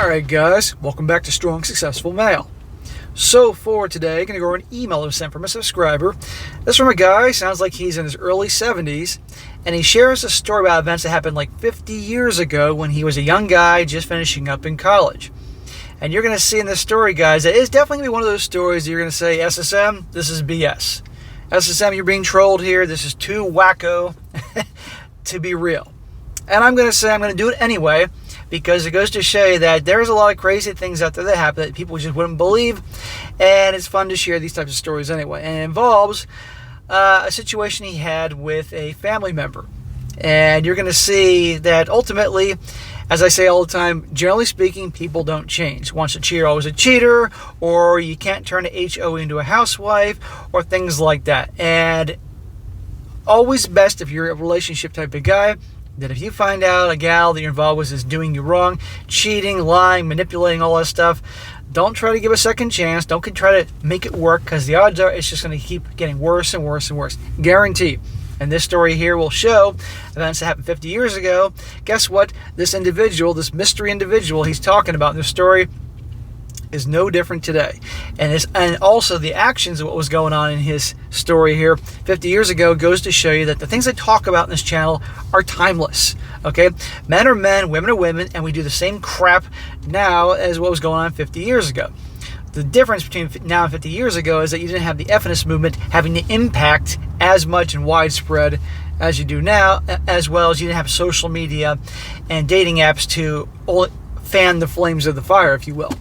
Alright guys, welcome back to Strong Successful Male. So for today, I'm going to go over an email that was sent from a subscriber. This is from a guy, sounds like he's in his early 70s, and he shares a story about events that happened like 50 years ago when he was a young guy just finishing up in college. And you're going to see in this story, guys, that it's definitely going to be one of those stories that you're going to say, SSM, this is BS. SSM, you're being trolled here. This is too wacko to be real. And I'm going to say I'm going to do it anyway, because it goes to show you that there's a lot of crazy things out there that happen that people just wouldn't believe, and it's fun to share these types of stories anyway. And it involves a situation he had with a family member. And you're going to see that ultimately, as I say all the time, generally speaking, people don't change. Once a cheater, always a cheater, or you can't turn a HO into a housewife, or things like that. And always best if you're a relationship type of guy, that if you find out a gal that you're involved with is doing you wrong, cheating, lying, manipulating, all that stuff, don't try to give a second chance. Don't try to make it work, because the odds are it's just going to keep getting worse and worse and worse. Guarantee. And this story here will show events that happened 50 years ago. Guess what? This individual, this mystery individual he's talking about in this story, is no different today. And also the actions of what was going on in his story here 50 years ago goes to show you that the things I talk about in this channel are timeless. Okay? Men are men, women are women, and we do the same crap now as what was going on 50 years ago. The difference between now and 50 years ago is that you didn't have the FNS movement having the impact as much and widespread as you do now, as well as you didn't have social media and dating apps to fan the flames of the fire, if you will.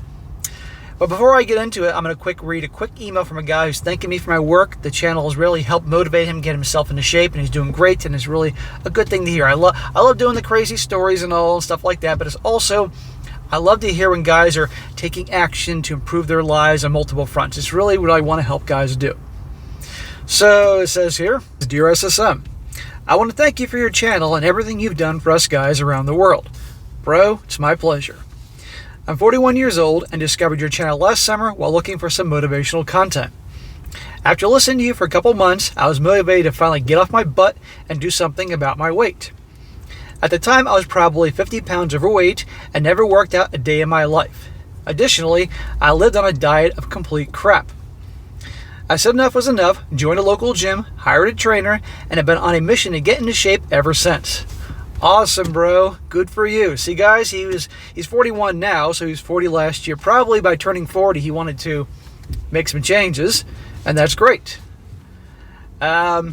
But before I get into it, I'm going to read a quick email from a guy who's thanking me for my work. The channel has really helped motivate him get himself into shape, and he's doing great, and it's really a good thing to hear. I love doing the crazy stories and all and stuff like that, but it's also, I love to hear when guys are taking action to improve their lives on multiple fronts. It's really what I want to help guys do. So it says here, Dear SSM, I want to thank you for your channel and everything you've done for us guys around the world. Bro, it's my pleasure. I'm 41 years old and discovered your channel last summer while looking for some motivational content. After listening to you for a couple months, I was motivated to finally get off my butt and do something about my weight. At the time, I was probably 50 pounds overweight and never worked out a day in my life. Additionally, I lived on a diet of complete crap. I said enough was enough, joined a local gym, hired a trainer, and have been on a mission to get into shape ever since. Awesome, bro. Good for you. See, guys, he's 41 now, so he was 40 last year. Probably by turning 40, he wanted to make some changes, and that's great. I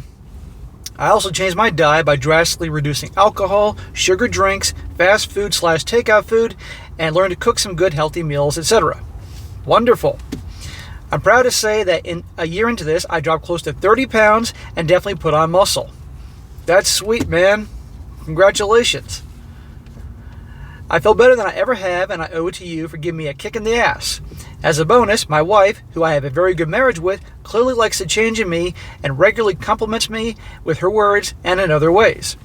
also changed my diet by drastically reducing alcohol, sugar drinks, fast food / takeout food, and learned to cook some good, healthy meals, etc. Wonderful. I'm proud to say that in a year into this, I dropped close to 30 pounds and definitely put on muscle. That's sweet, man. Congratulations. I feel better than I ever have, and I owe it to you for giving me a kick in the ass. As a bonus, my wife, who I have a very good marriage with, clearly likes the change in me and regularly compliments me with her words and in other ways.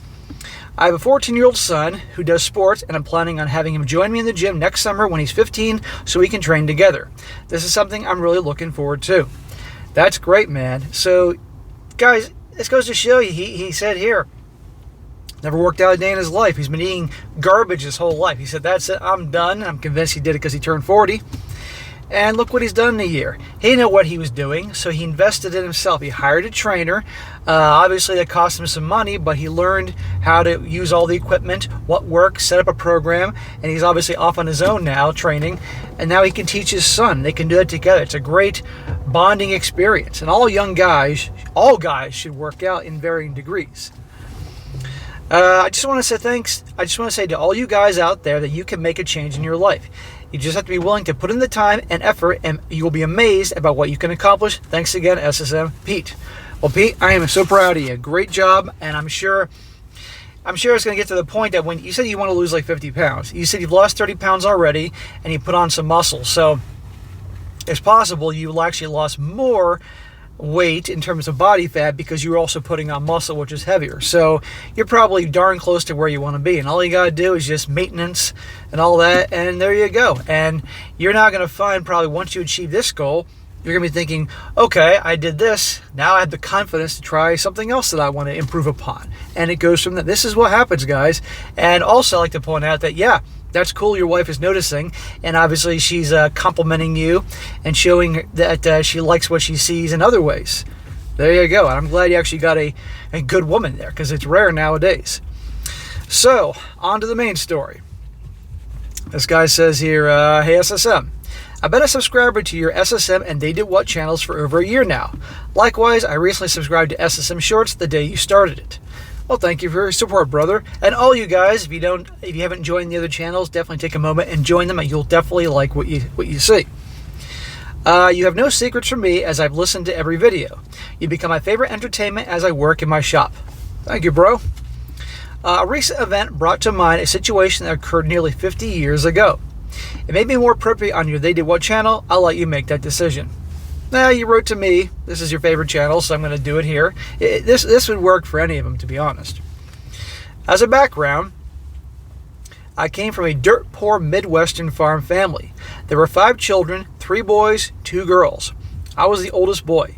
I have a 14-year-old son who does sports, and I'm planning on having him join me in the gym next summer when he's 15 so we can train together. This is something I'm really looking forward to. That's great, man. So, guys, this goes to show you, he said here, never worked out a day in his life. He's been eating garbage his whole life. He said, that's it, I'm done. I'm convinced he did it because he turned 40. And look what he's done in a year. He didn't know what he was doing, so he invested in himself. He hired a trainer. Obviously, that cost him some money, but he learned how to use all the equipment, what works, set up a program, and he's obviously off on his own now, training, and now he can teach his son. They can do it together. It's a great bonding experience, and all guys should work out in varying degrees. I just want to say thanks. I just want to say to all you guys out there that you can make a change in your life. You just have to be willing to put in the time and effort, and you'll be amazed about what you can accomplish. Thanks again, SSM. Pete. Well, Pete, I am so proud of you. Great job, and I'm sure it's going to get to the point that when you said you want to lose like 50 pounds, you said you've lost 30 pounds already, and you put on some muscle. So it's possible you actually lost more weight in terms of body fat because you're also putting on muscle, which is heavier. So you're probably darn close to where you want to be, and all you got to do is just maintenance and all that, and there you go. And you're not going to find, probably once you achieve this goal, you're going to be thinking, okay, I did this, now I have the confidence to try something else that I want to improve upon. And it goes from that. This is what happens, guys. And also I like to point out that, yeah, That's cool. Your wife is noticing, and obviously she's complimenting you and showing that she likes what she sees in other ways. There you go. I'm glad you actually got a good woman there, because it's rare nowadays. So, on to the main story. This guy says here, hey SSM, I've been a subscriber to your SSM and They Did What channels for over a year now. Likewise, I recently subscribed to SSM Shorts the day you started it. Well, thank you for your support, brother. And all you guys, if you haven't joined the other channels, definitely take a moment and join them, and you'll definitely like what you see. You have no secrets from me, as I've listened to every video. You become my favorite entertainment as I work in my shop. Thank you, bro. A recent event brought to mind a situation that occurred nearly 50 years ago. It may be more appropriate on your They Did What channel. I'll let you make that decision. Now, you wrote to me. This is your favorite channel, so I'm going to do it here. This would work for any of them, to be honest. As a background, I came from a dirt poor Midwestern farm family. There were 5 children, 3 boys, 2 girls. I was the oldest boy.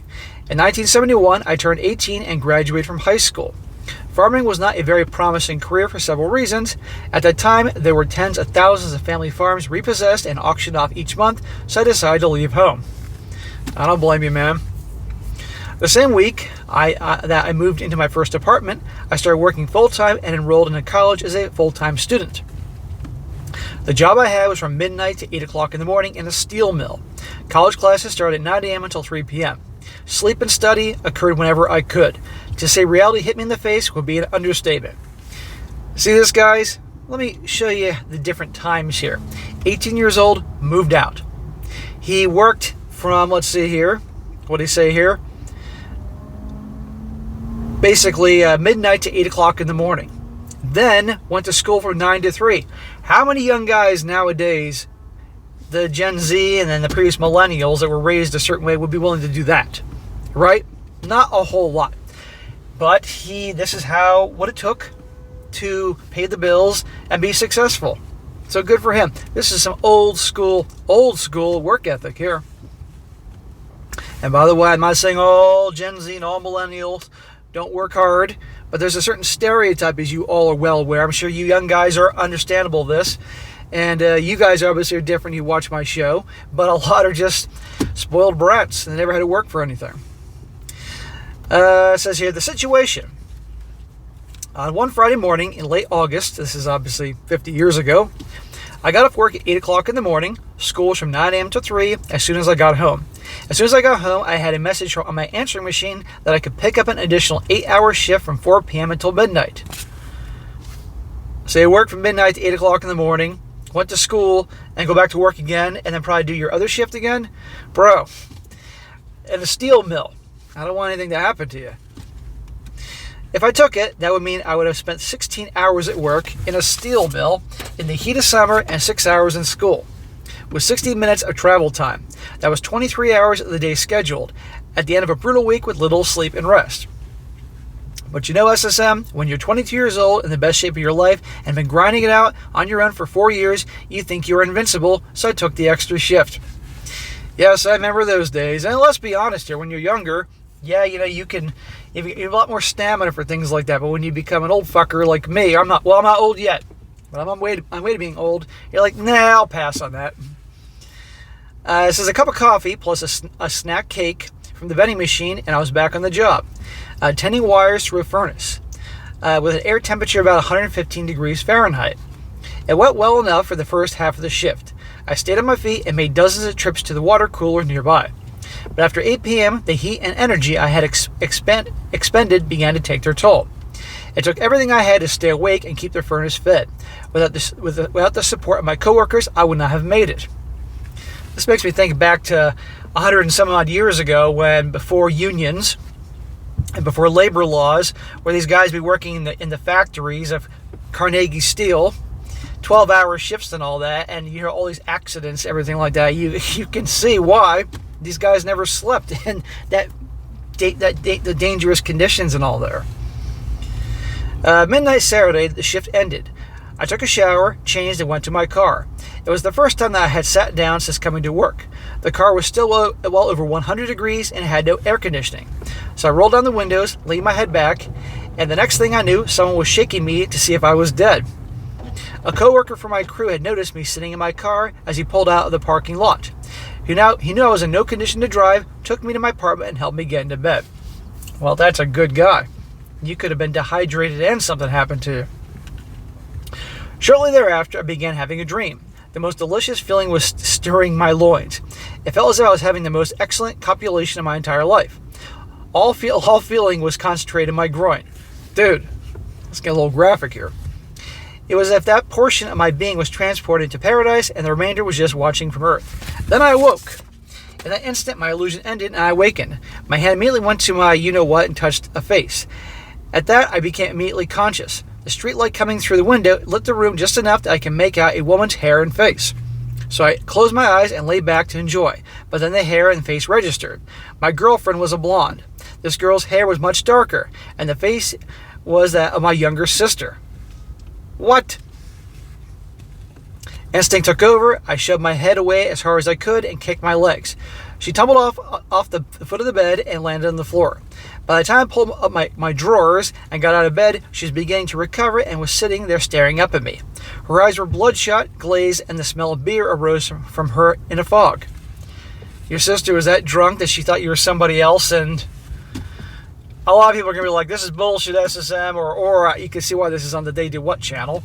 In 1971, I turned 18 and graduated from high school. Farming was not a very promising career for several reasons. At that time, there were tens of thousands of family farms repossessed and auctioned off each month, so I decided to leave home. I don't blame you, man. The same week that I moved into my first apartment, I started working full-time and enrolled in a college as a full-time student. The job I had was from midnight to 8 o'clock in the morning in a steel mill. College classes started at 9 a.m. until 3 p.m. Sleep and study occurred whenever I could. To say reality hit me in the face would be an understatement. See this, guys? Let me show you the different times here. 18 years old, moved out. He worked from, let's see here, what do you say here? Basically midnight to 8 o'clock in the morning. Then went to school from 9 to 3. How many young guys nowadays, the Gen Z and then the previous millennials that were raised a certain way, would be willing to do that? Right? Not a whole lot. But this is what it took to pay the bills and be successful. So good for him. This is some old school work ethic here. And by the way, I'm not saying all Gen Z and all millennials don't work hard, but there's a certain stereotype, as you all are well aware. I'm sure you young guys are understandable of this. And you guys obviously are different. You watch my show. But a lot are just spoiled brats. They never had to work for anything. It says here, the situation. On one Friday morning in late August, this is obviously 50 years ago, I got off work at 8 o'clock in the morning. School was from 9 a.m. to 3 as soon as I got home. As soon as I got home, I had a message on my answering machine that I could pick up an additional 8-hour shift from 4 p.m. until midnight. So I worked from midnight to 8 o'clock in the morning, went to school, and go back to work again, and then probably do your other shift again? Bro, at a steel mill. I don't want anything to happen to you. If I took it, that would mean I would have spent 16 hours at work in a steel mill in the heat of summer and 6 hours in school, with 60 minutes of travel time. That was 23 hours of the day scheduled, at the end of a brutal week with little sleep and rest. But you know, SSM, when you're 22 years old, in the best shape of your life, and been grinding it out on your own for 4 years, you think you're invincible, so I took the extra shift. Yes, I remember those days. And let's be honest here, when you're younger, yeah, you know, you have a lot more stamina for things like that. But when you become an old fucker like me, I'm not old yet, but I'm on way to being old. You're like, nah, I'll pass on that. This is a cup of coffee plus a snack cake from the vending machine, and I was back on the job, tending wires through a furnace with an air temperature of about 115 degrees Fahrenheit. It went well enough for the first half of the shift. I stayed on my feet and made dozens of trips to the water cooler nearby. But after 8 p.m., the heat and energy I had expended began to take their toll. It took everything I had to stay awake and keep the furnace fed. Without the support of my coworkers, I would not have made it. This makes me think back to 100 and some odd years ago, when before unions and before labor laws, where these guys be working in the factories of Carnegie Steel, 12-hour shifts and all that, and you hear all these accidents, everything like that. You can see why these guys never slept in the dangerous conditions and all there. Midnight Saturday, the shift ended. I took a shower, changed, and went to my car. It was the first time that I had sat down since coming to work. The car was still well over 100 degrees and had no air conditioning. So I rolled down the windows, leaned my head back, and the next thing I knew, someone was shaking me to see if I was dead. A coworker from my crew had noticed me sitting in my car as he pulled out of the parking lot. He knew I was in no condition to drive, took me to my apartment, and helped me get into bed. Well, that's a good guy. You could have been dehydrated and something happened to you. Shortly thereafter, I began having a dream. The most delicious feeling was stirring my loins. It felt as if I was having the most excellent copulation of my entire life. All feeling was concentrated in my groin. Dude, let's get a little graphic here. It was as if that portion of my being was transported to paradise and the remainder was just watching from Earth. Then I awoke. In that instant, my illusion ended and I awakened. My hand immediately went to my you-know-what and touched a face. At that, I became immediately conscious. The streetlight coming through the window lit the room just enough that I can make out a woman's hair and face. So I closed my eyes and lay back to enjoy, but then the hair and face registered. My girlfriend was a blonde. This girl's hair was much darker, and the face was that of my younger sister. What? Instinct took over. I shoved my head away as hard as I could and kicked my legs. She tumbled off the foot of the bed and landed on the floor. By the time I pulled up my drawers and got out of bed, she was beginning to recover and was sitting there staring up at me. Her eyes were bloodshot, glazed, and the smell of beer arose from her in a fog. Your sister was that drunk that she thought you were somebody else, and a lot of people are going to be like, this is bullshit, SSM, or you can see why this is on the They Do What channel.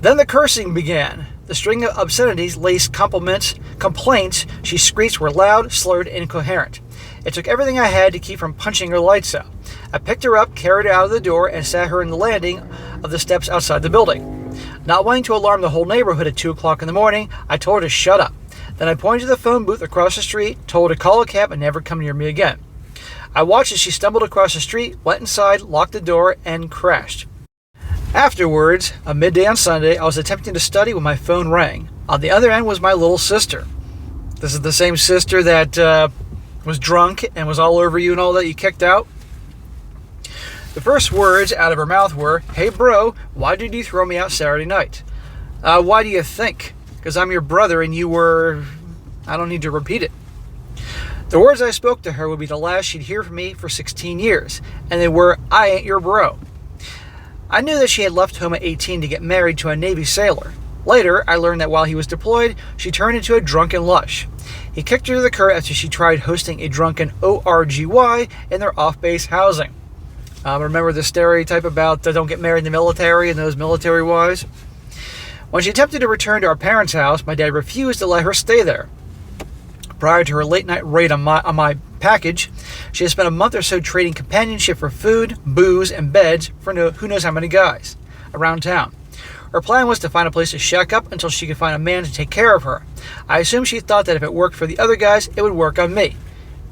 Then the cursing began. The string of obscenities laced complaints she screeched were loud, slurred, and incoherent. It took everything I had to keep from punching her lights out. I picked her up, carried her out of the door, and sat her in the landing of the steps outside the building. Not wanting to alarm the whole neighborhood at 2 o'clock in the morning, I told her to shut up. Then I pointed to the phone booth across the street, told her to call a cab and never come near me again. I watched as she stumbled across the street, went inside, locked the door, and crashed. Afterwards, at midday on Sunday, I was attempting to study when my phone rang. On the other end was my little sister. This is the same sister that was drunk and was all over you and all that you kicked out. The first words out of her mouth were, "Hey bro, why did you throw me out Saturday night?" Why do you think? Because I'm your brother and you were... I don't need to repeat it. The words I spoke to her would be the last she'd hear from me for 16 years, and they were, "I ain't your bro." I knew that she had left home at 18 to get married to a Navy sailor. Later, I learned that while he was deployed, she turned into a drunken lush. He kicked her to the curb after she tried hosting a drunken ORGY in their off-base housing. Remember the stereotype about don't get married in the military and those military wives? When she attempted to return to our parents' house, my dad refused to let her stay there. Prior to her late-night raid on my package, she had spent a month or so trading companionship for food, booze, and beds for who knows how many guys around town. Her plan was to find a place to shack up until she could find a man to take care of her. I assume she thought that if it worked for the other guys, it would work on me.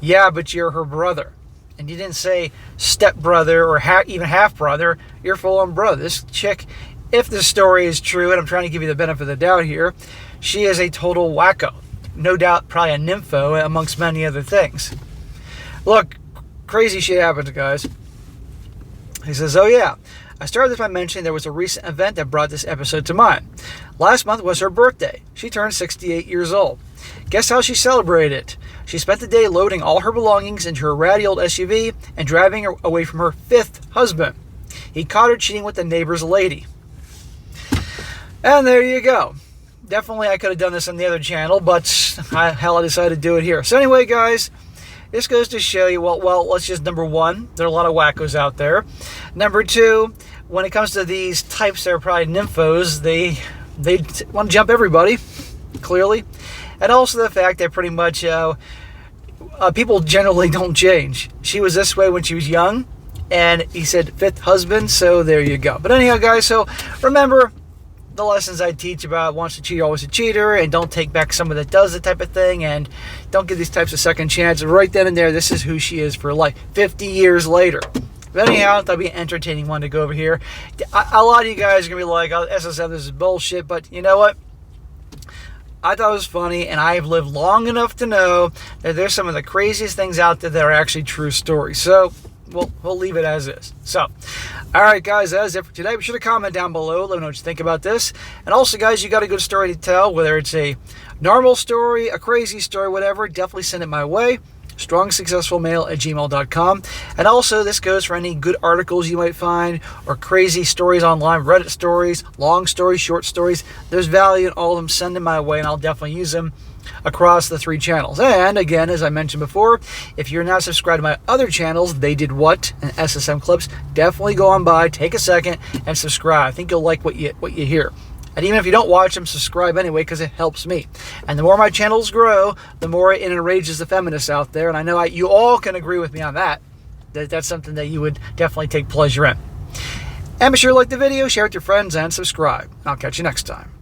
Yeah, but you're her brother. And you didn't say stepbrother or even half-brother. You're full-on brother. This chick, if the story is true, and I'm trying to give you the benefit of the doubt here, she is a total wacko. No doubt probably a nympho amongst many other things. Look, crazy shit happens, guys. He says, oh yeah, I started this by mentioning there was a recent event that brought this episode to mind. Last month was her birthday. She turned 68 years old. Guess how she celebrated it? She spent the day loading all her belongings into her ratty old SUV and driving her away from her 5th husband. He caught her cheating with the neighbor's lady. And there you go. Definitely I could have done this on the other channel, but I decided to do it here. So anyway, guys, this goes to show you, well, let's just, number one, there are a lot of wackos out there. Number two, when it comes to these types that are probably nymphos, they want to jump everybody, clearly. And also the fact that pretty much people generally don't change. She was this way when she was young, and he said 5th husband, so there you go. But anyhow, guys, so remember the lessons I teach about once a cheater, always a cheater, and don't take back someone that does the type of thing, and don't give these types of second chances. Right then and there, this is who she is for life, 50 years later. But anyhow, that'll be an entertaining one to go over here. A lot of you guys are going to be like, oh, SSM, this is bullshit, but you know what? I thought it was funny, and I've lived long enough to know that there's some of the craziest things out there that are actually true stories. So we'll leave it as is. So, all right, guys, that is it for today. Be sure to comment down below. Let me know what you think about this. And also, guys, you got a good story to tell, whether it's a normal story, a crazy story, whatever, definitely send it my way. strongsuccessfulmale@gmail.com. And also, this goes for any good articles you might find or crazy stories online, Reddit stories, long stories, short stories. There's value in all of them. Send them my way, and I'll definitely use them across the 3 channels. And again, as I mentioned before, if you're not subscribed to my other channels, They Did What and SSM Clips, definitely go on by, take a second, and subscribe. I think you'll like what you hear. And even if you don't watch them, subscribe anyway, because it helps me. And the more my channels grow, the more it enrages the feminists out there. And I know you all can agree with me on that. That's something that you would definitely take pleasure in. And be sure to like the video, share it with your friends, and subscribe. I'll catch you next time.